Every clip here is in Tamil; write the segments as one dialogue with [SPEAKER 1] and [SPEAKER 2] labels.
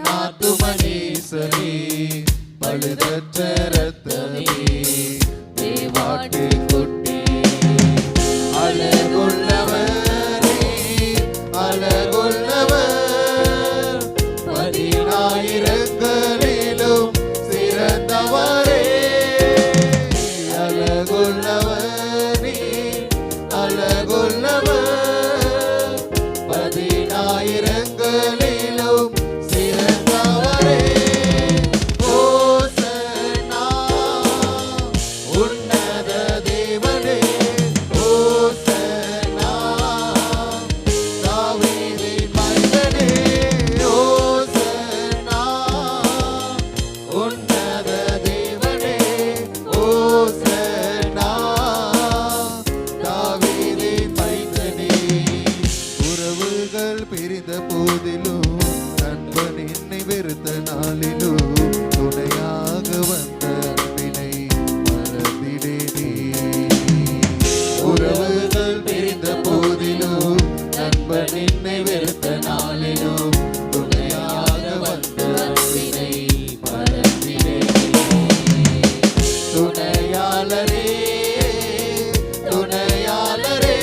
[SPEAKER 1] ஆத்துமனேசரே பழுதற்ற ரத்தமே தேவாட்டு குட்டி அழகுள்ளவரே அழகுள்ளவர் பதினாயிரங்களிலும் சிறந்தவரே அழகுள்ளவரே அழகுள்ளவர் பதினாயிரங்களிலும் சிறந்தவரே ஓசன்னா உன்னத தேவனே ஓசன்னா தாவீதின் மைந்தனே ஓசன்னா உன்னத தேவனே ஓசன்னா தாவீதின் மைந்தனே உறவுகள் பிரிந்த போதிலும் நண்பன் என்னை வெறுத்த நாளிலும் துணையாக வந்த அன்பினை மறந்திடேனே உறவுகள் பிரிந்த போதிலும் நண்பன் என்னை வெறுத்த நாளிலும் துணையாக வந்த அன்பினை மறந்திடேனே துணையாளரே துணையாளரே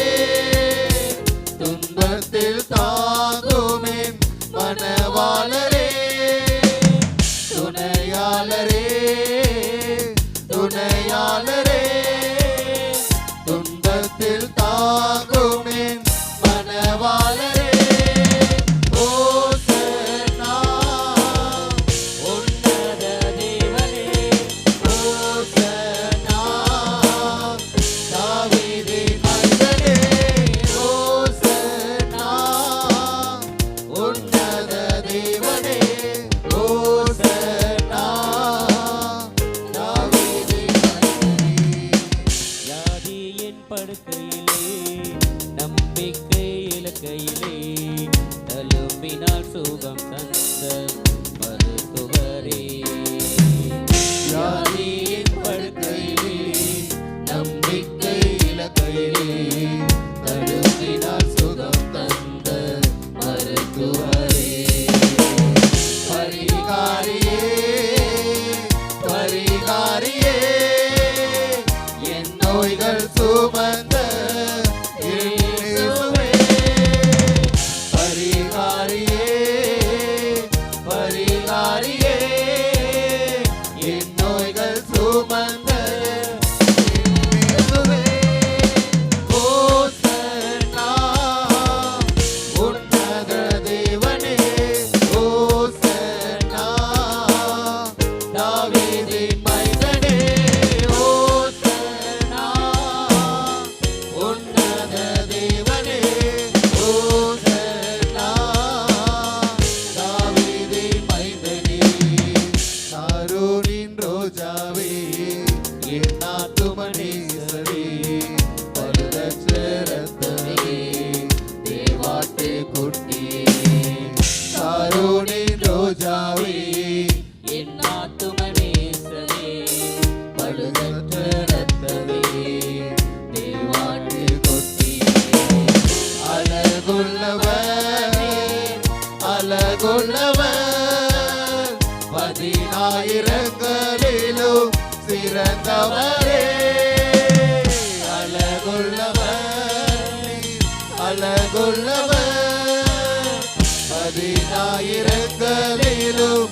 [SPEAKER 1] துன்பத்தில் தாங்குமின் மனவாளரே துணையாளரே துணையாளரே துன்பத்தில் தாங்குமின் மனவாளரே ஓசன்னா உன்னத தேவனே ஓசன்னா தாவீதின் மைந்தனே ஓசன்னா உன்னத தேவனே ஓசன்னா தாவீதின் மைந்தனே
[SPEAKER 2] வியாதியின் படுக்கையிலே நம்பிக்கை இலக்கையிலே தழும்பினால் சுகம் தந்த மருத்துவரே
[SPEAKER 1] வியாதியின் படுக்கையிலே நம்பிக்கை இலக்கையிலே தழும்பினால் சுகம் தந்த மருத்துவரே பரிகாரியே பரிகாரியே என் நோய்கள் சுமந்த இயேசுவே பரிகாரியே பரிகாரியே என் நோய்கள் சுமந்த இயேசுவே ஓசன்னா உன்னத தேவனே ஓசன்னா தாவீதின் மைந்தனே ஓசன்னா உன்னத தேவனே ஓசன்னா தாவீதின் மைந்தனே சாரோனின் ரோஜாவே என் ஆத்துமனேசரே பழுதற்ற ரத்தமே தேவாட்டு குட்டியே சாரோனின் ரோஜாவே
[SPEAKER 2] என் ஆத்துமனேசரே
[SPEAKER 1] பழுதற்ற ரத்தமே தேவாட்டு குட்டியே அழகுள்ளவரே அழகுள்ளவர் பதினாயிரங்களிலும் சிறந்தவரே அழகுள்ளவர் அழகுள்ளவர் பதினாயிரங்களிலும்